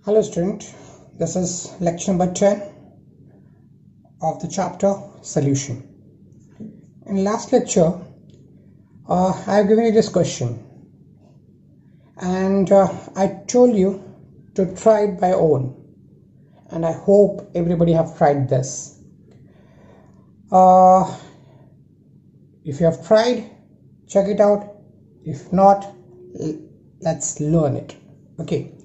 Hello student, this is lecture number 10 of the chapter solution. In last lecture, I have given you this question and I told you to try it by own, and I hope everybody have tried this. If you have tried, check it out. If not, let's learn it. Okay.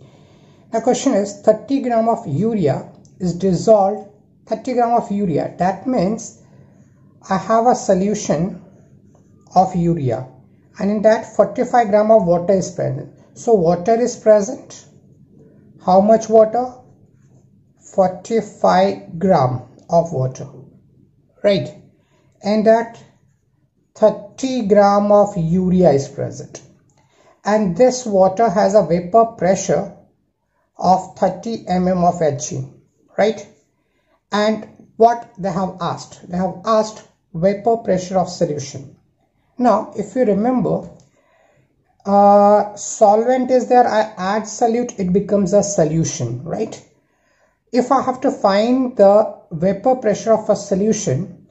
The question is 30 gram of urea is dissolved. 30 gram of urea, that means I have a solution of urea and in that 45 gram of water is present. So water is present. How much water? 45 gram of water, right? And that 30 gram of urea is present, and this water has a vapor pressure of 30 mm of Hg, right? And what they have asked? They have asked vapor pressure of solution. Now, if you remember, solvent is there, I add solute, it becomes a solution, right? If I have to find the vapor pressure of a solution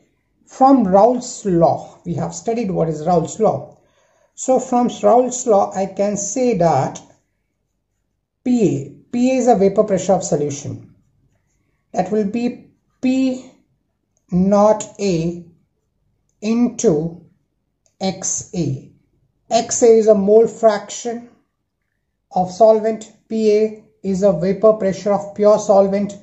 from Raoult's law, we have studied what is Raoult's law. So from Raoult's law, I can say that PA is a vapor pressure of solution. That will be P naught A into XA. XA is a mole fraction of solvent. PA is a vapor pressure of pure solvent,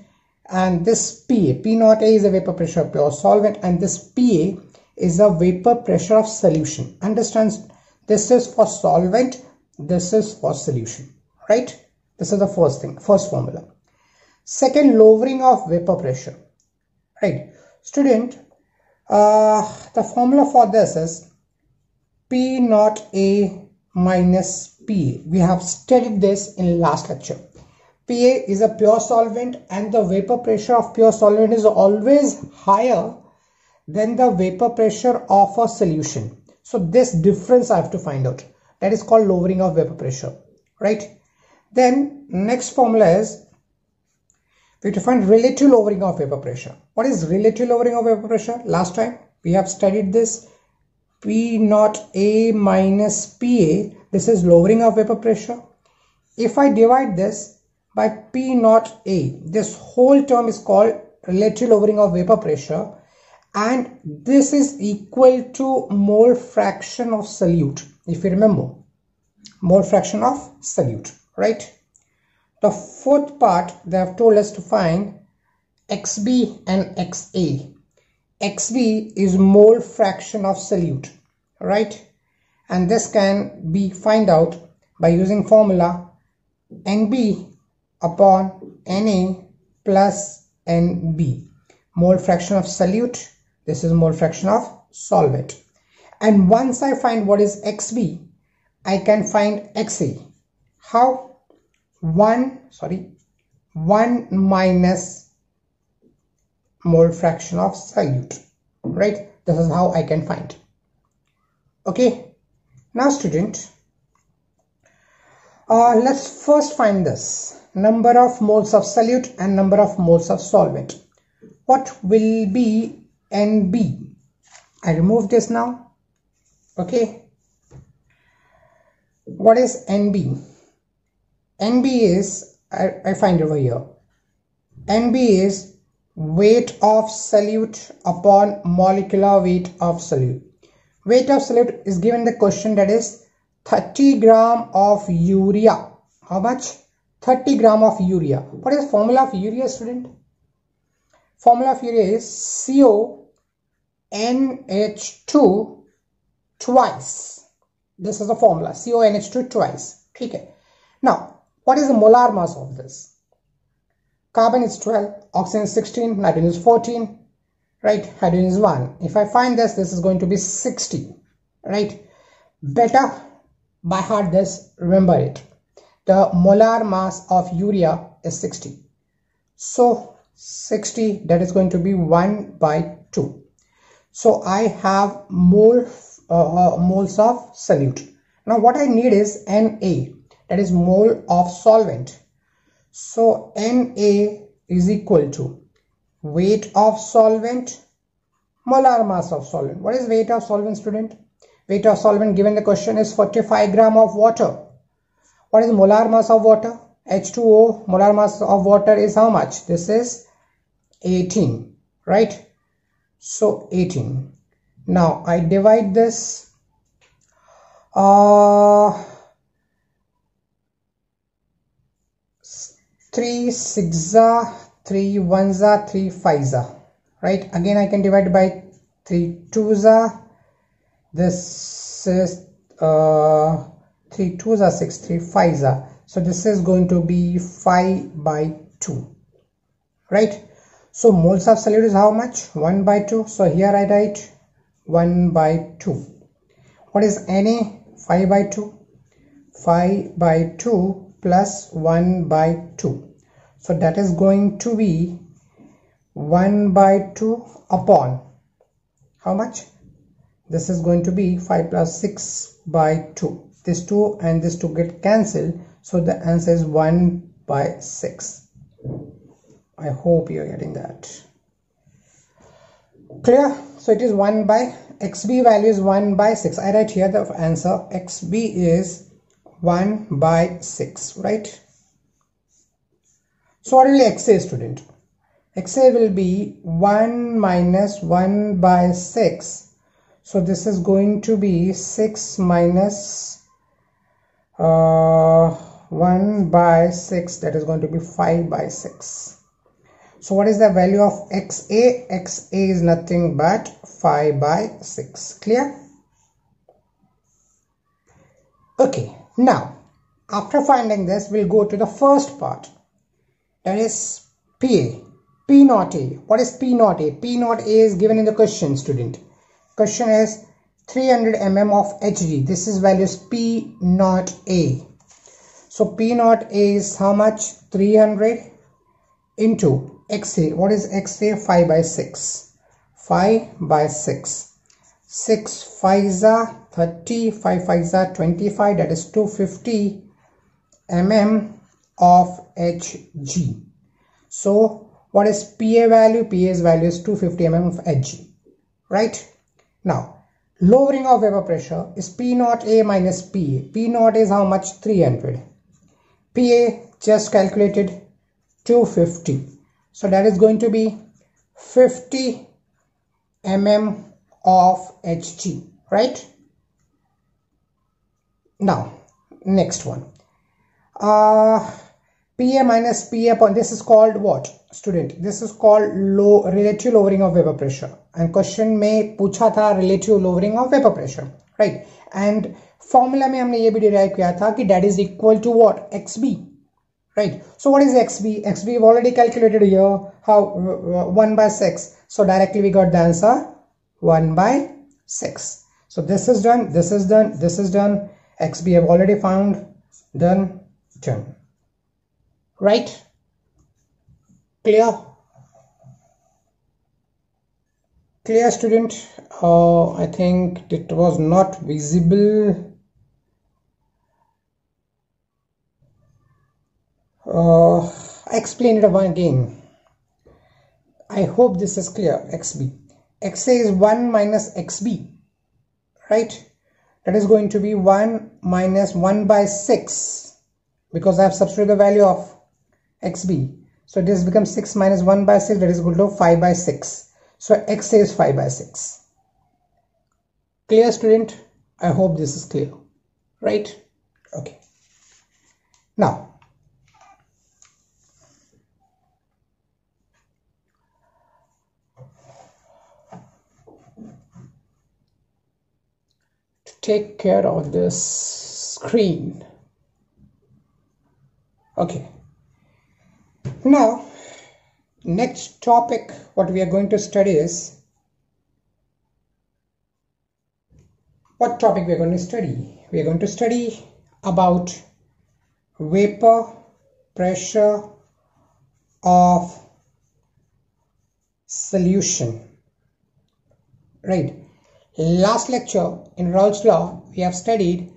and this P naught A is a vapor pressure of pure solvent, and this PA is a vapor pressure of solution. Understand? This is for solvent, this is for solution, right? This is the first thing, first formula. Second, lowering of vapor pressure, right? Student, the formula for this is P naught A minus P. We have studied this in last lecture. PA is a pure solvent and the vapor pressure of pure solvent is always higher than the vapor pressure of a solution. So this difference I have to find out. That is called lowering of vapor pressure, right? Then next formula is we have to find relative lowering of vapor pressure. What is relative lowering of vapor pressure? Last time we have studied this. P naught A minus PA, this is lowering of vapor pressure. If I divide this by P naught A, this whole term is called relative lowering of vapor pressure, and this is equal to mole fraction of solute. If you remember, mole fraction of solute, right? The fourth part, they have told us to find XB and XA. XB is mole fraction of solute, right? And this can be find out by using formula NB upon Na plus Nb. Mole fraction of solute, this is mole fraction of solvent. And once I find what is XB, I can find XA. How? 1 minus mole fraction of solute, right? This is how I can find. Okay, now student, let's first find this number of moles of solute and number of moles of solvent. What will be NB? I remove this now. Okay, what is NB? NB is, I find over here, NB is weight of solute upon molecular weight of solute. Weight of solute is given the question, that is 30 gram of urea. How much? 30 gram of urea. What is the formula of urea, student? Formula of urea is CONH2 twice. This is the formula, CONH2 twice. Okay. Now, what is the molar mass of this? Carbon is 12, oxygen is 16, nitrogen is 14, right? Hydrogen is 1. If I find this, this is going to be 60, right? Better by heart this, remember it. The molar mass of urea is 60. So 60, that is going to be 1 by 2. So I have moles of solute. Now what I need is Na, that is mole of solvent. So Na is equal to weight of solvent, molar mass of solvent. What is weight of solvent, student? Weight of solvent given the question is 45 gram of water. What is molar mass of water? H2O, molar mass of water is how much? This is 18, right? So 18. Now I divide this 3 6 3 1 3 5, right? Again I can divide by 3 2, this is 3 2 6 3 5, so this is going to be 5 by 2, right? So moles of solute is how much? 1 by 2. So here I write 1 by 2. What is Na? 5 by 2. 5 by 2 plus 1 by 2. So that is going to be 1 by 2 upon how much? This is going to be 5 plus 6 by 2. This 2 and this 2 get cancelled. So the answer is 1 by 6. I hope you are getting that. Clear? So it is 1 by, XB value is 1 by 6. I write here the answer. XB is 1 by 6, right? So what will XA, student? XA will be 1 minus 1 by 6. So this is going to be 6 minus 1 by 6. That is going to be 5 by 6. So what is the value of XA? XA is nothing but 5 by 6. Clear? Okay. Now, after finding this, we'll go to the first part. That is PA. P naught A. What is P naught A? P naught A is given in the question, student. Question is 300 mm of Hg. This is value is P naught A. So P naught A is how much? 300 into XA. What is XA? 5 by 6. 5 by 6. 6 5s are 30. 5 5s are 25. That is 250 mm of Hg. So what is PA value? PA's value is 250 mm of Hg. Right? Now, lowering of vapor pressure is P naught A minus PA. P naught is how much? 300. PA just calculated 250. So that is going to be 50 mm of Hg, right? Now, next one. PA minus PA upon, this is called what, student? This is called relative lowering of vapor pressure. And question में पूछा था relative lowering of vapor pressure, right? And formula में हमने ये भी derive किया था कि that is equal to what? XB. Right. So what is XB? XB we've already calculated here. How? 1 by 6. So directly we got the answer 1 by 6. So this is done. This is done. This is done. XB have already found. Done. Done. Right? Clear? Clear, student? I think it was not visible. I explain it again. I hope this is clear. XB. XA is 1 minus XB. Right? That is going to be 1 minus 1 by 6. Because I have substituted the value of XB. So this becomes 6 minus 1 by 6. That is equal to 5 by 6. So XA is 5 by 6. Clear, student? I hope this is clear. Right? Okay. Now, take care of this screen. Okay. Now, next topic what we are going to study is, what topic we are going to study? We are going to study about vapor pressure of solution. Right. Last lecture in Raoult's law we have studied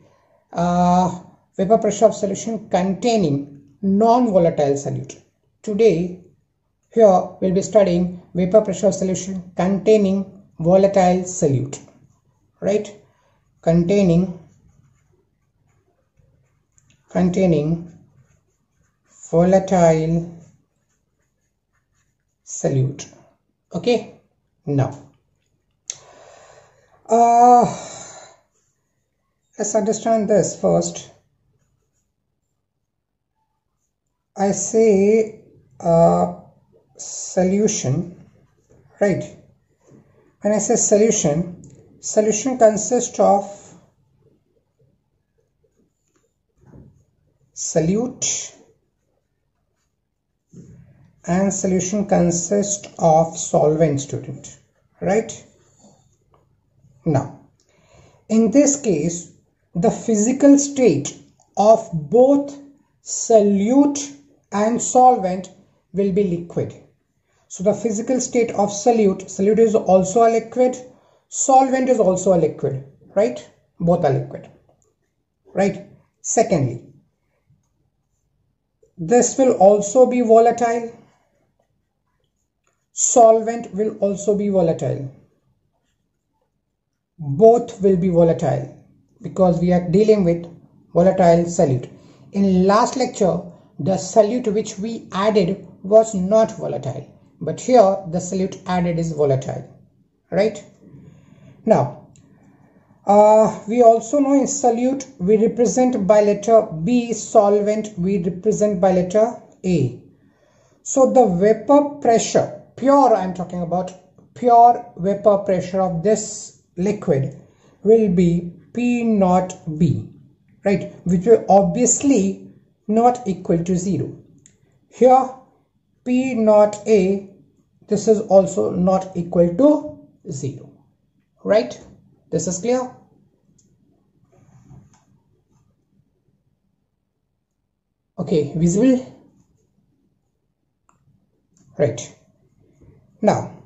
vapor pressure of solution containing non-volatile solute. Today, here we'll be studying vapor pressure solution containing volatile solute, right? Containing volatile solute. Okay, now let's understand this first. I say solution, right? When I say solution consists of solute and solution consists of solvent, student, right? Now, in this case, the physical state of both solute and solvent will be liquid. So the physical state of solute is also a liquid, solvent is also a liquid, right? Both are liquid, right? Secondly, this will also be volatile, solvent will also be volatile. Both will be volatile because we are dealing with volatile solute. In last lecture, the solute which we added was not volatile, but here the solute added is volatile, right? Now, we also know in solute we represent by letter B, solvent we represent by letter A. So the vapor pressure, pure, I am talking about pure vapor pressure of this liquid will be P naught B, right, which will obviously not equal to 0. Here P naught A, this is also not equal to 0, right? This is clear? Okay, visible? Right. Now,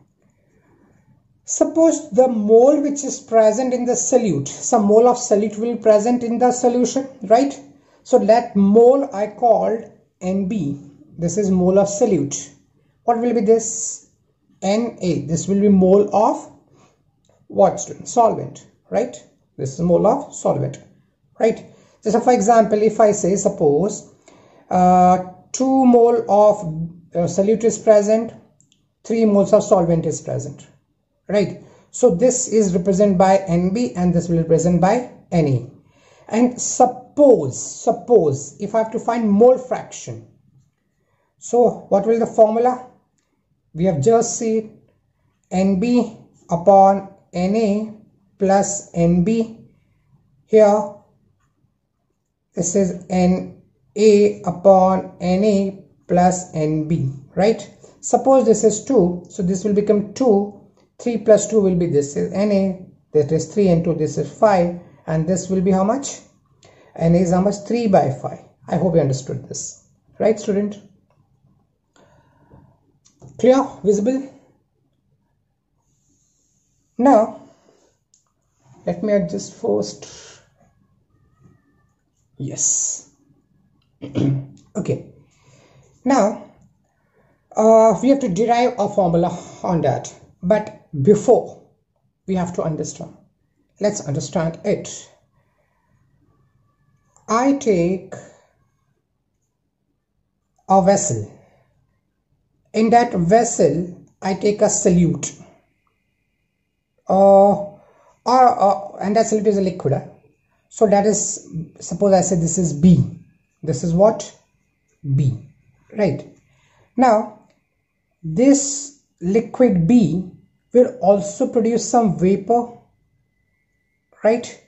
suppose the mole which is present in the solute, some mole of solute will be present in the solution, right? So that mole I called NB. This is mole of solute. What will be this? Na. This will be mole of what, student? Solvent, right? This is mole of solvent, right? So for example, if I say suppose 2 mole of solute is present, 3 moles of solvent is present, right? So this is represented by NB and this will represent by Na. And suppose if I have to find mole fraction, so what will the formula? We have just seen NB upon Na plus NB. Here this is Na upon Na plus NB, right? Suppose this is 2, so this will become 2. 3 plus 2 will be, this is Na, that is 3 and 2, this is 5, and this will be how much? Na is how much? 3 by 5. I hope you understood this, right, student? Clear? Visible? Now, let me adjust first. Yes. Okay. Now, we have to derive a formula on that. But before, we have to understand. Let's understand it. I take a vessel. In that vessel, I take a solute. And that solute is a liquid. So that is, suppose I say this is B. This is what? B. Right. Now, this liquid B will also produce some vapor, right?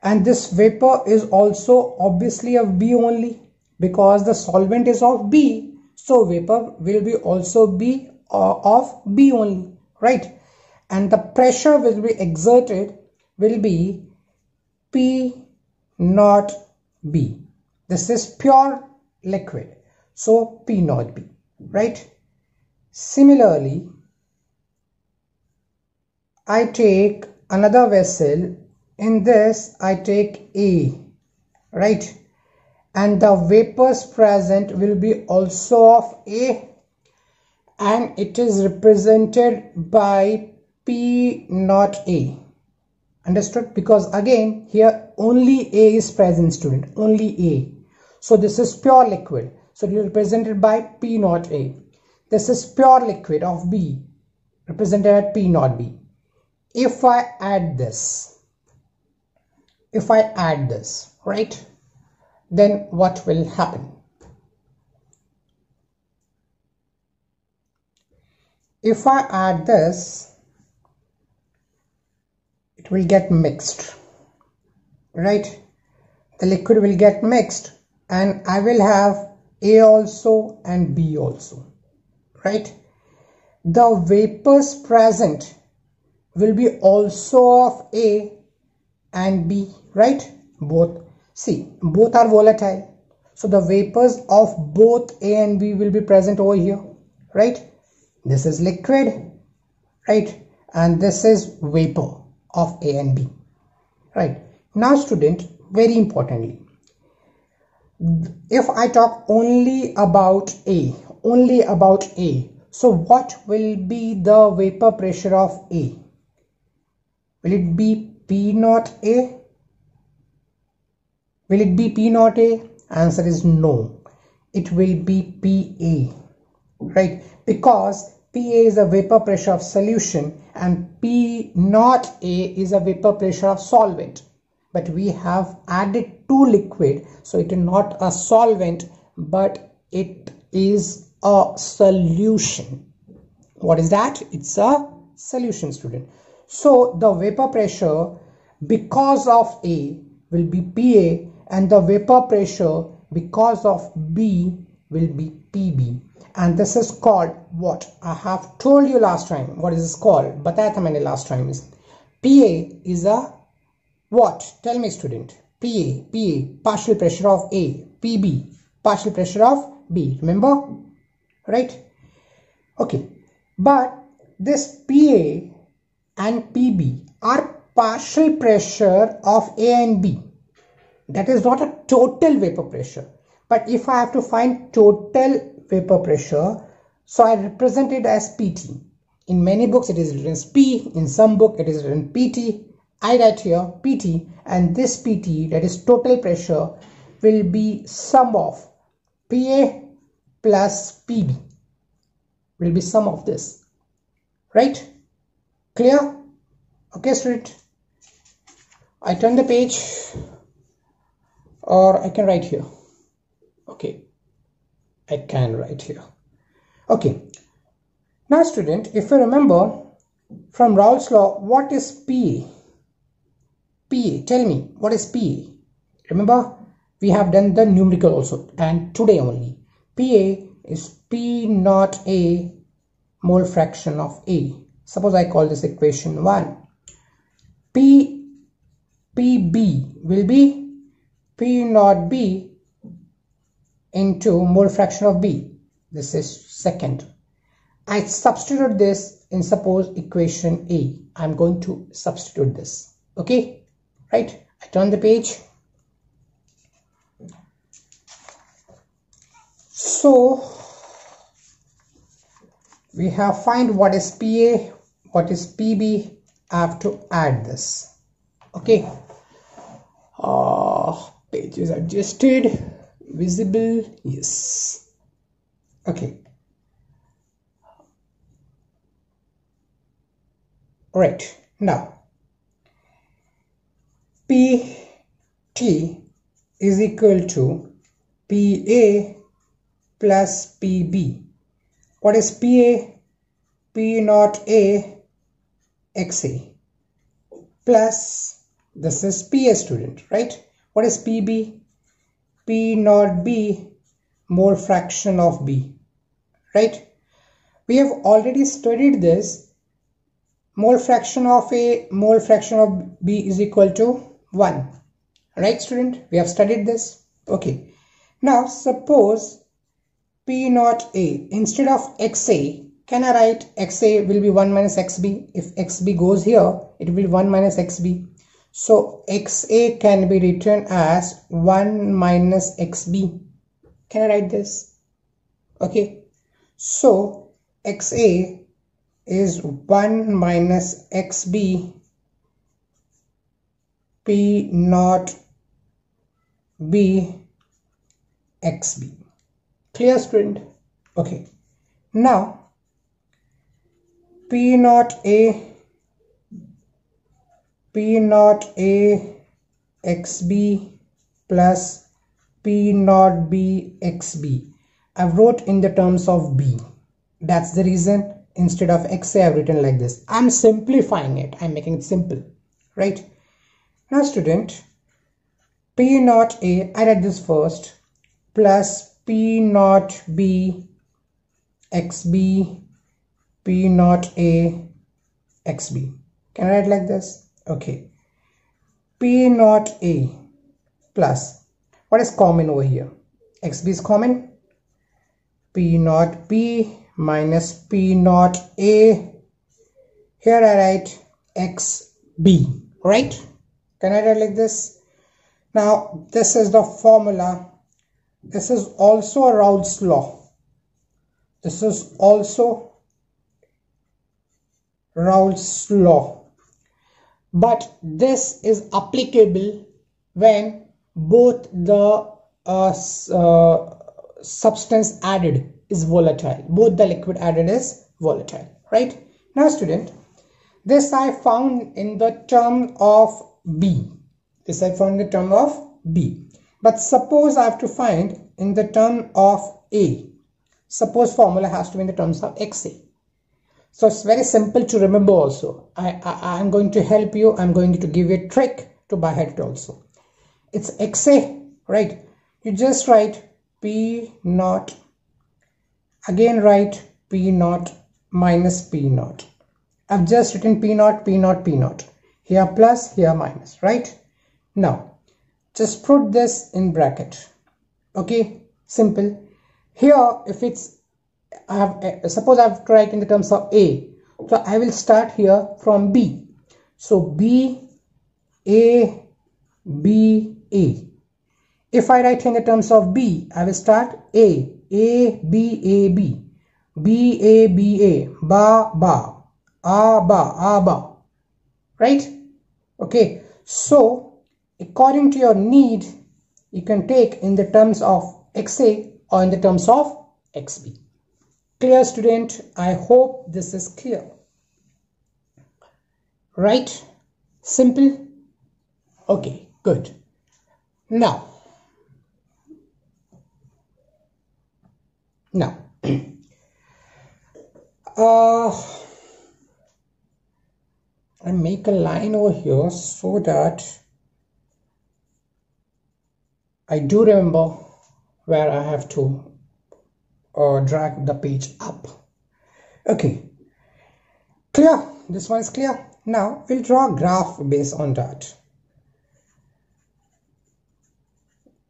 And this vapor is also obviously of B only because the solvent is of B. So vapor will be also be of B only, right? And the pressure will be exerted will be P naught B. This is pure liquid, so P naught B, right? Similarly, I take another vessel. In this I take A, right? and the vapors present will be also of A, and it is represented by P not A. Understood? Because again here only A is present, student, only A. So this is pure liquid, so it is represented by P not A. This is pure liquid of B, represented at P not B. If I add this, right, then what will happen? If I add this, it will get mixed, right? The liquid will get mixed and I will have A also and B also, right? The vapors present will be also of A and B, right? Both. See, both are volatile. So the vapors of both A and B will be present over here, right? This is liquid, right? And this is vapor of A and B, right? Now student, very importantly, if I talk only about A, so what will be the vapor pressure of A? Will it be P naught A? Will it be P naught A? Answer is no. It will be PA, right? Because PA is a vapor pressure of solution and P naught A is a vapor pressure of solvent. But we have added two liquid, so it is not a solvent, but it is a solution. What is that? It's a solution, student. So the vapor pressure because of A will be PA and the vapor pressure because of B will be PB. And this is called what? I have told you last time. What is this called? Bataya tha maine last time. PA is a what? Tell me student. PA, partial pressure of A. PB, partial pressure of B. Remember? Right? Okay. But this PA and PB are partial pressure of A and B. That is not a total vapor pressure. But if I have to find total vapor pressure, so I represent it as PT. In many books it is written as P, in some book it is written PT. I write here PT, and this PT, that is total pressure, will be sum of PA plus PB. Will be sum of this. Right? Clear? Okay, student. I turn the page, or I can write here. Okay, I can write here. Okay. Now, student, if you remember from Raoult's law, what is PA? PA, tell me, what is PA? Remember, we have done the numerical also, and today only. PA is P naught A mole fraction of A. Suppose I call this equation 1. PB will be P naught B into mole fraction of B. This is second. I substitute this in suppose equation A. I'm going to substitute this. Okay, right? I turn the page. So we have find what is PA, what is PB. I have to add this. Okay. Page is adjusted. Visible. Yes. Okay. Right. Now, PT is equal to PA plus PB. What is PA? P naught A XA plus, this is PA, student, right? What is PB? P naught B mole fraction of B, right? We have already studied this. Mole fraction of A, mole fraction of B is equal to 1. Right, student? We have studied this. Okay. Now, suppose P naught A, instead of XA, can I write XA will be 1 minus XB? If XB goes here, it will be 1 minus XB. So XA can be written as 1 minus XB. Can I write this? Okay. So XA is 1 minus XB P naught B XB. Clear, student? Okay. Now P naught A XB plus P naught B XB. I've wrote in the terms of B. That's the reason instead of XA I've written like this. I'm simplifying it. I'm making it simple. Right? Now student, P naught A, I write this first, plus P naught B XB P naught A XB. Can I write like this? Okay. P naught A plus, what is common over here? XB is common. P naught B minus P naught A. Here I write XB, right? Can I write like this? Now this is the formula. This is also a Raoult's law. This is also Raoult's law. But this is applicable when both the substance added is volatile. Both the liquid added is volatile, right? Now student, this I found in the term of B. This I found in the term of B. But suppose I have to find in the term of A. Suppose formula has to be in the terms of XA. So it's very simple to remember also. I'm going to help you. I'm going to give you a trick to by heart also. It's XA, right? You just write P naught. Again write P naught minus P naught. I've just written P naught, P naught, P naught. Here plus, here minus, right? Now, just put this in bracket. Okay, simple. Here, if it's, suppose I have to write in the terms of A. So I will start here from B. So B, A, B, A. If I write in the terms of B, I will start A, B, A, B. B, A, B, A. Ba, ba. A, ba, A, ba. Right? Okay. So, according to your need, you can take in the terms of XA or in the terms of XB. Clear, student? I hope this is clear. Right? Simple? Okay, good. Now, I make a line over here so that I do remember where I have to drag the page up. Okay, clear? This one is clear. Now we'll draw a graph based on that.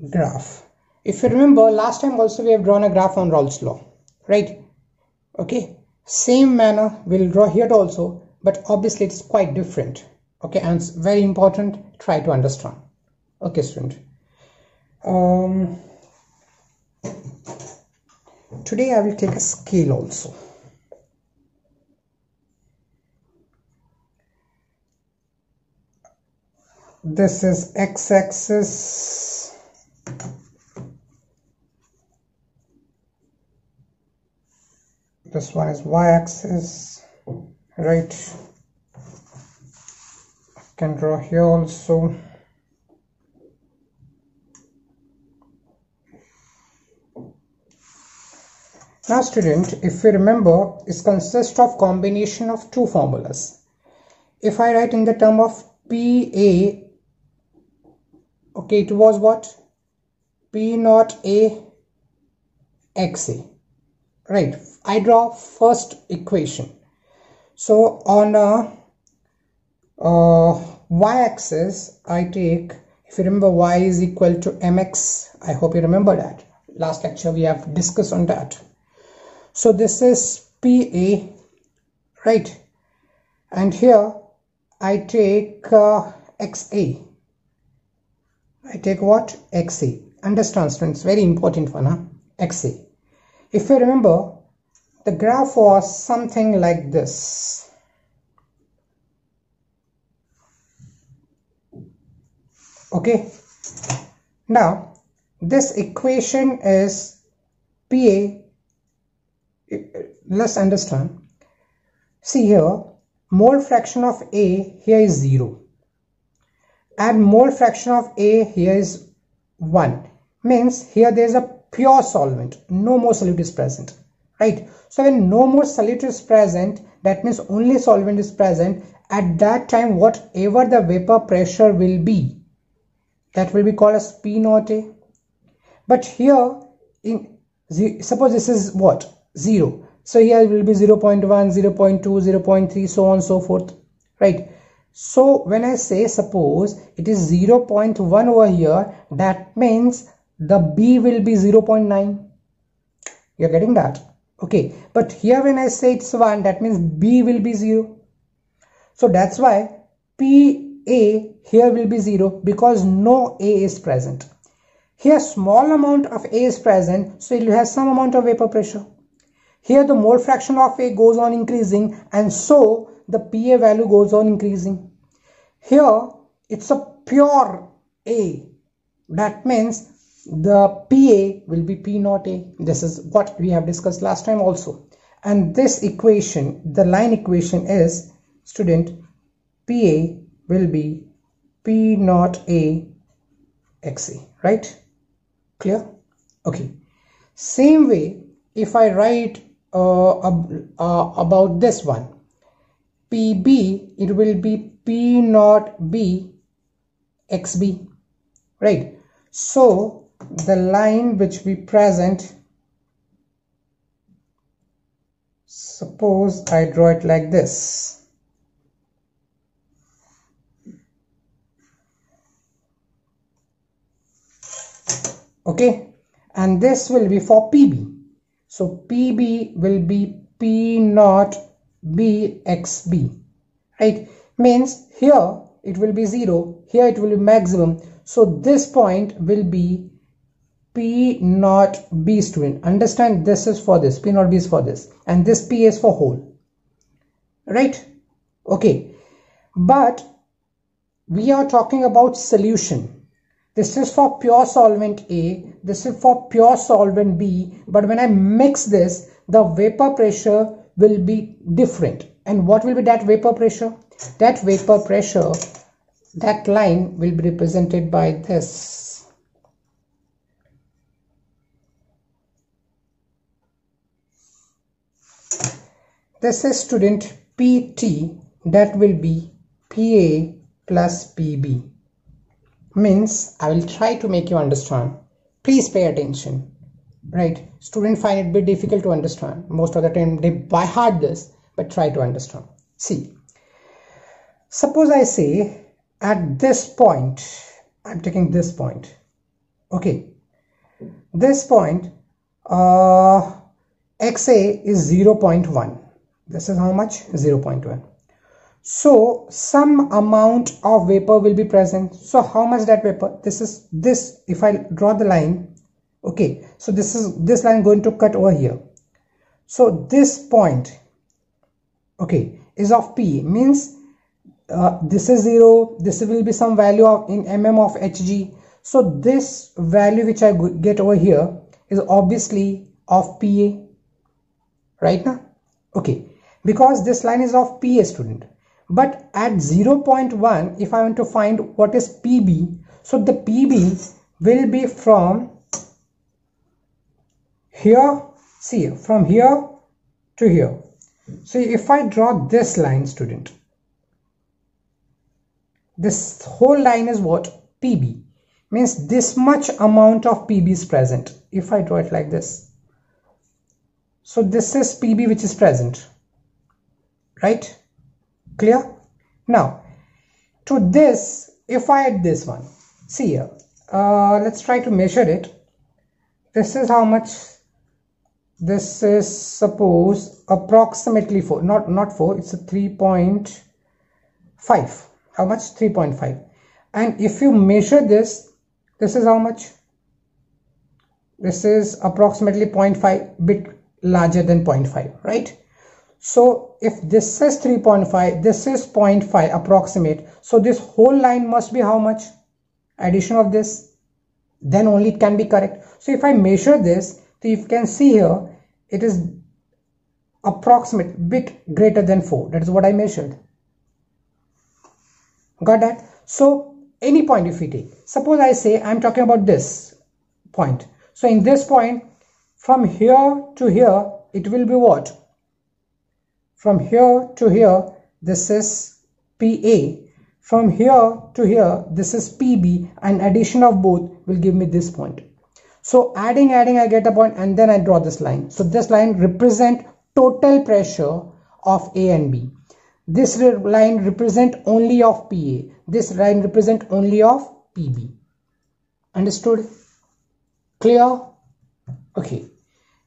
Graph. If you remember, last time also we have drawn a graph on Raoult's law, right? Okay, same manner we'll draw here also, but obviously it's quite different. Okay, and it's very important, try to understand. Okay, student. Today I will take a scale also. This is x-axis. This one is y-axis, right? I can draw here also. Now student, if you remember, it consists of combination of two formulas. If I write in the term of PA, okay, it was what? P naught A XA, right? I draw first equation. So on a y-axis, I take, if you remember, y is equal to mx. I hope you remember that. Last lecture we have discussed on that. So this is PA, right? And here I take XA. I take what? XA. Understand, students, very important one, huh? XA. If you remember, the graph was something like this. Okay. Now, this equation is PA. Let's understand. See here, mole fraction of A here is 0. And mole fraction of A here is 1. Means here there is a pure solvent. No more solute is present. Right? So when no more solute is present, that means only solvent is present. At that time, whatever the vapor pressure will be, that will be called as P naught A. But here, suppose this is what? 0. So here it will be 0.1, 0.2, 0.3, so on and so forth. Right? So when I say suppose it is 0.1 over here, that means the B will be 0.9. You're getting that? Okay. But here when I say it's 1, that means B will be 0. So that's why PA here will be 0 because no A is present. Here small amount of A is present, so it will have some amount of vapor pressure. Here the mole fraction of A goes on increasing, and so the PA value goes on increasing. Here it's a pure A. That means the PA will be P naught A. This is what we have discussed last time also. And this equation, the line equation is, student, PA will be P naught A XA. Right? Clear? Okay. Same way, if I write about this one, PB, it will be P naught B XB. Right? So the line which we present, suppose I draw it like this. Okay, and this will be for PB. So PB will be P naught B XB. Right? Means here it will be 0, here it will be maximum. So this point will be P naught B, student. Understand, this is for this, P naught B is for this, and this P is for whole. Right? Okay. But we are talking about solution. This is for pure solvent A, this is for pure solvent B, but when I mix this, the vapor pressure will be different. And what will be that vapor pressure? That vapor pressure, that line will be represented by this. This is, student, PT, that will be PA plus PB. Means I will try to make you understand. Please pay attention. Right? Students find it a bit difficult to understand. Most of the time they by heart this, but try to understand. See, suppose I say at this point, I'm taking this point. Okay. This point, XA is 0.1. This is how much? 0.1. So some amount of vapor will be present. So how much that vapor? This is this. If I draw the line, okay. So this line going to cut over here. So this point, okay, is of P. Means this is 0. This will be some value of in mm of Hg. So this value which I get over here is obviously of PA. Right now, okay, because this line is of PA, student. But at 0.1, if I want to find what is PB, so the PB will be from here, see, from here to here. So if I draw this line, student, this whole line is what? PB. Means this much amount of PB is present. If I draw it like this. So this is PB which is present. Right? Clear? Now, to this, if I add this one, see here, let's try to measure it. This is how much? This is, suppose, approximately 4, not 4, it's a 3.5. How much? 3.5. And if you measure this, this is how much? This is approximately 0.5, bit larger than 0.5, right? So if this is 3.5, this is 0.5 approximate, so this whole line must be how much? Addition of this, then only it can be correct. So if I measure this, so you can see here, it is approximate bit greater than 4. That is what I measured. Got that? So any point if we take, suppose I say I'm talking about this point. So in this point, from here to here, it will be what? From here to here, this is PA. From here to here, this is PB, and addition of both will give me this point. So adding, I get a point, and then I draw this line. So this line represent total pressure of A and B. This line represent only of PA. This line represent only of PB. Understood? Clear? Okay.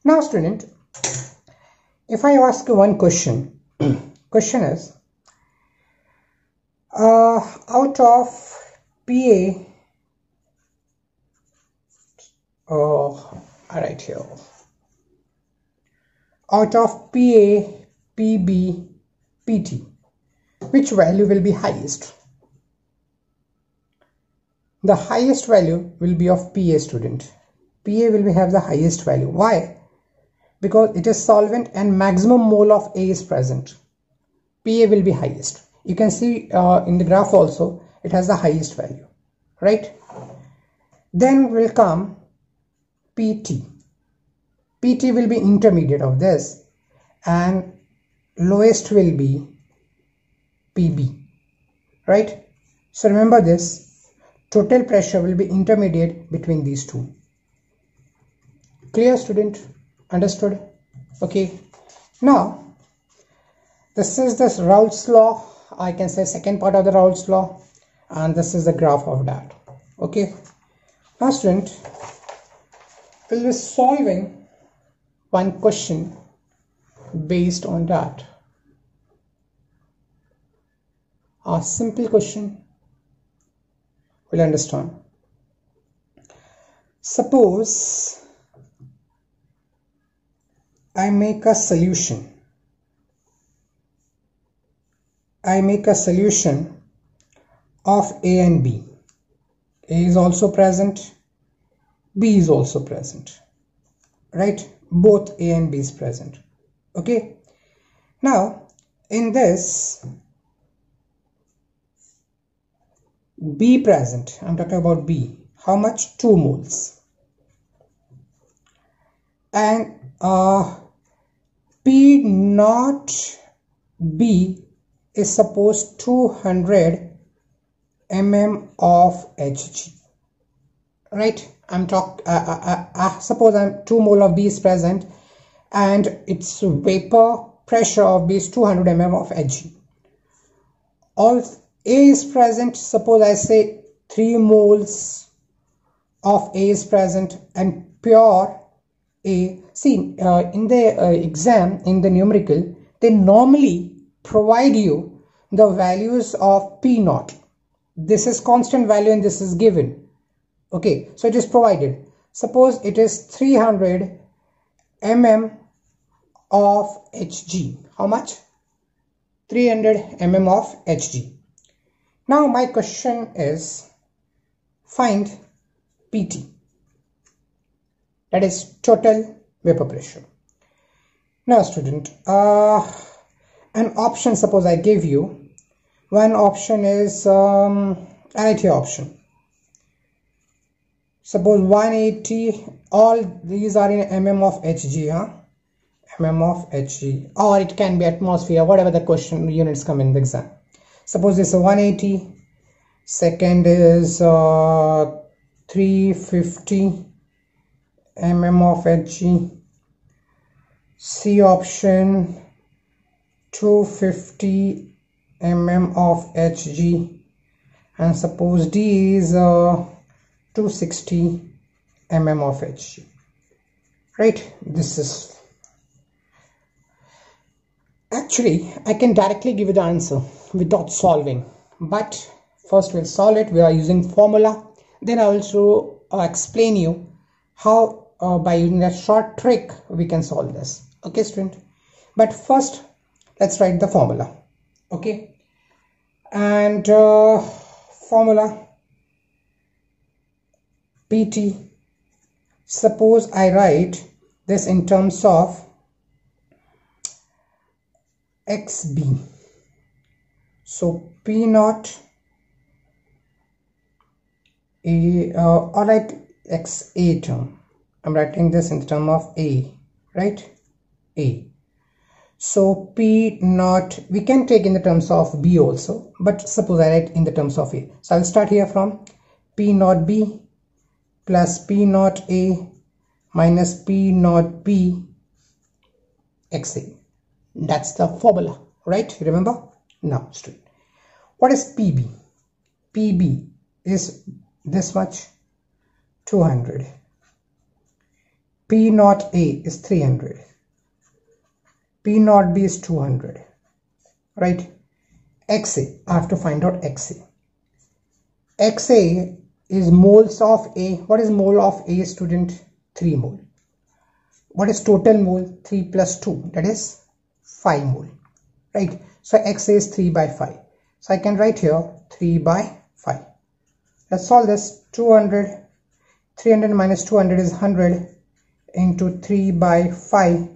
Now student, if I ask you one question, question is, out of PA, I write here, out of PA, PB, PT, which value will be highest? The highest value will be of PA, student. PA will have the highest value. Why? Because it is solvent and maximum mole of A is present. PA will be highest. You can see in the graph also, it has the highest value, right? Then will come PT. PT will be intermediate of this, and lowest will be PB, right? So remember this, total pressure will be intermediate between these two. Clear, student? Understood? Okay. Now, this is this Raoult's law. I can say second part of the Raoult's law, and this is the graph of that. Okay. Now, student, we'll be solving one question based on that. A simple question. We'll understand. Suppose I make a solution. I make a solution of A and B. A is also present, B is also present, right? Both A and B is present. Okay. Now, in this, B present, I'm talking about B. How much? 2 moles. And P naught B is supposed 200 mm of Hg, right? Suppose 2 mole of B is present, and its vapor pressure of B is 200 mm of Hg. All A is present. Suppose I say 3 moles of A is present, and pure A. See, in the exam, in the numerical, they normally provide you the values of P naught. This is constant value and this is given. Okay, so it is provided. Suppose it is 300 mm of Hg. How much? 300 mm of Hg. Now my question is, find PT. That is total vapor pressure. Now student, an option, suppose I give you, one option is, I write here option. Suppose 180, all these are in mm of Hg, mm of Hg, or it can be atmosphere, whatever the question units come in the exam. Suppose this is 180, second is 350 mm of Hg, C option 250 mm of Hg, and suppose D is 260 mm of Hg, right? This is actually, I can directly give you the answer without solving, but First we'll solve it. We are using formula. Then I will also explain you how by using a short trick we can solve this. Okay, student. But first let's write the formula. Okay. And formula PT. Suppose I write this in terms of XB. So P naught or like XA term. I'm writing this in terms of A, right? A. So P naught, we can take in the terms of B also, but suppose I write in the terms of A. So I'll start here from P naught B plus P naught A minus P naught B XA. That's the formula, right? Remember? Now, student, what is PB? PB is this much, 200. P naught A is 300. P naught B is 200, right? XA, I have to find out XA. XA is moles of A. What is mole of A, student? 3 mole. What is total mole? 3 plus 2, that is 5 mole, right? So XA is 3 by 5. So I can write here 3 by 5. Let's solve this. 200, 300 minus 200 is 100 into 3 by 5.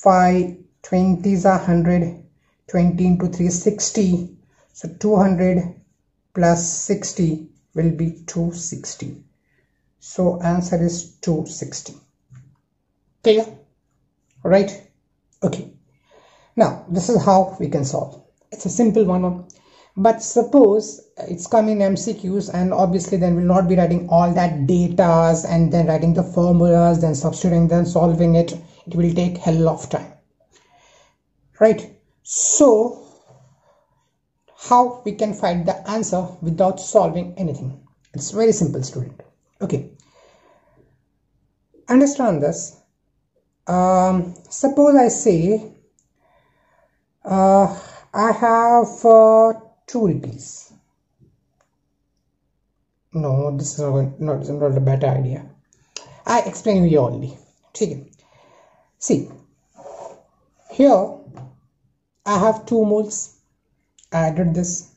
5 20s are 100, 20 into 3 is 60. So 200 plus 60 will be 260. So answer is 260. Clear? Right? Okay. Now this is how we can solve. It's a simple one. But suppose it's come in MCQs, and obviously then we'll not be writing all that data and then writing the formulas, then substituting, then solving it. It will take hell of time, right? So how we can find the answer without solving anything? It's very simple, student. Okay, understand this. Suppose I say I have 2 rupees. No, this is not a better idea. I explain you only. Okay. See, here I have 2 moles. I added this,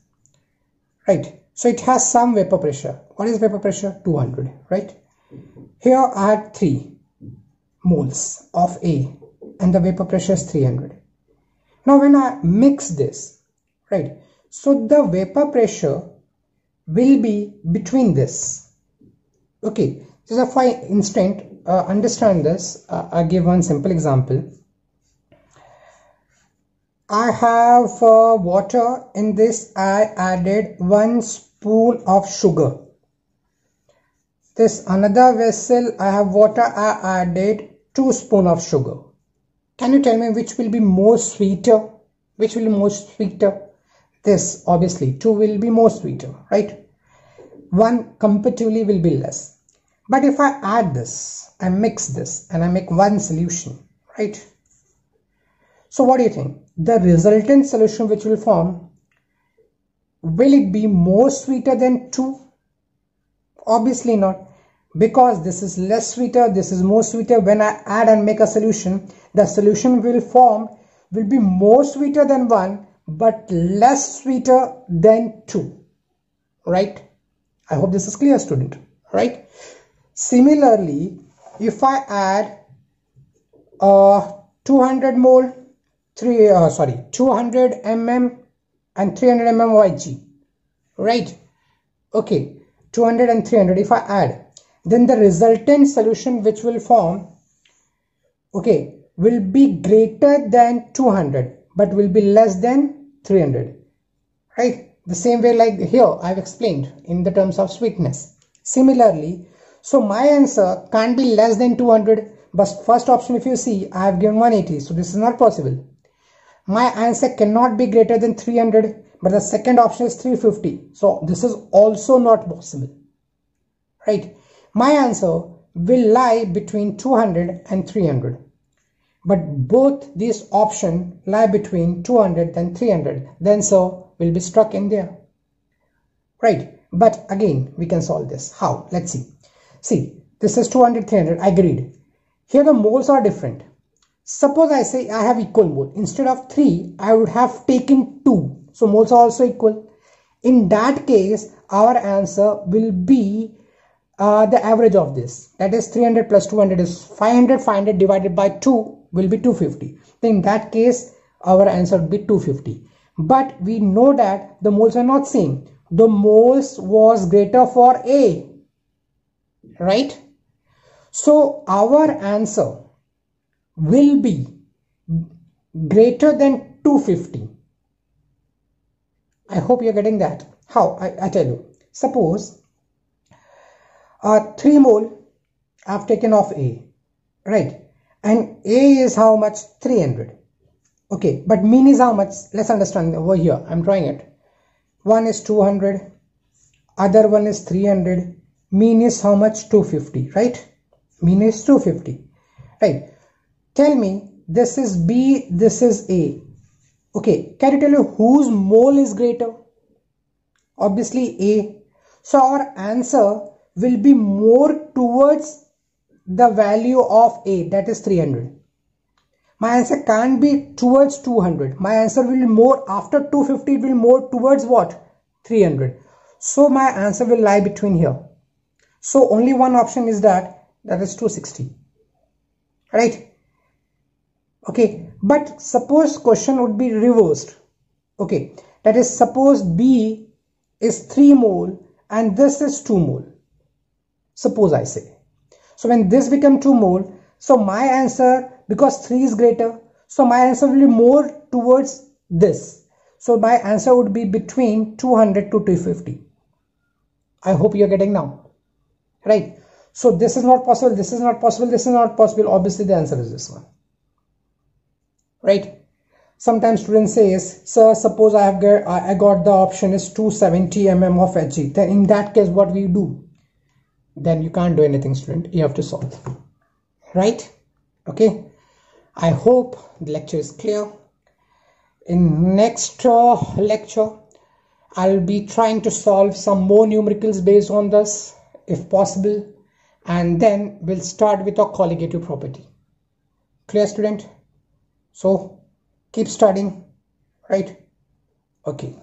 right? So it has some vapor pressure. What is vapor pressure? 200, right? Here I had 3 moles of A and the vapor pressure is 300. Now when I mix this, right, so the vapor pressure will be between this. Okay, just for instance, understand this. I'll give one simple example. I have water. In this I added 1 spoon of sugar. This another vessel, I have water, I added 2 spoons of sugar. Can you tell me which will be more sweeter? Which will be more sweeter? This, obviously 2 will be more sweeter, right? 1 comparatively will be less. But if I add this, I mix this and I make one solution, right? So what do you think? The resultant solution which will form, will it be more sweeter than 2? Obviously not, because this is less sweeter, this is more sweeter. When I add and make a solution, the solution will be more sweeter than 1 but less sweeter than 2, right? I hope this is clear, student, right? Similarly, if I add 200 mole 200 mm and 300 mm Yg, right? Okay, 200 and 300, if I add, then the resultant solution which will form, okay, will be greater than 200 but will be less than 300, right? The same way like here I've explained in the terms of sweetness. Similarly, so my answer can't be less than 200, but first option if you see I have given 180, so this is not possible. My answer cannot be greater than 300, but the second option is 350, so this is also not possible, right? My answer will lie between 200 and 300, but both these options lie between 200 and 300, then so will be struck in there. right? But again, we can solve this. How? Let's see. See, this is 200, 300, I agreed. Here the moles are different. Suppose I say I have equal mole. Instead of 3, I would have taken 2. So moles are also equal. In that case, our answer will be the average of this. That is 300 plus 200 is 500. 500 divided by 2 will be 250. Then in that case, our answer would be 250. But we know that the moles are not same. The moles was greater for A, right? So our answer will be greater than 250. I hope you're getting that. How? I tell you. Suppose 3 mole I've taken of A, right? And A is how much? 300. Okay, but mean is how much? Let's understand over here. I'm drawing it. One is 200, other one is 300. Mean is how much? 250, right? Mean is 250, right? Tell me, this is B, this is A. Okay, can you tell me whose mole is greater? Obviously A. So our answer will be more towards the value of A, that is 300. My answer can't be towards 200. My answer will be more, after 250 it will be more towards what? 300. So my answer will lie between here. So only one option is that is 260. Right? Okay, but suppose question would be reversed. Okay, that is suppose B is 3 mole and this is 2 mole. Suppose I say. So when this become 2 mole, so my answer, because 3 is greater, so my answer will be more towards this. So my answer would be between 200 to 250. I hope you're getting now. Right? So this is not possible, this is not possible, this is not possible. Obviously the answer is this one. Right? Sometimes students says, sir, suppose I got the option is 270 mm of Hg. Then in that case, what we do? Then you can't do anything, student. You have to solve. Right? Okay. I hope the lecture is clear. In next lecture, I'll be trying to solve some more numericals based on this, if possible. And then we'll start with a colligative property. Clear, student? So keep studying, right? Okay.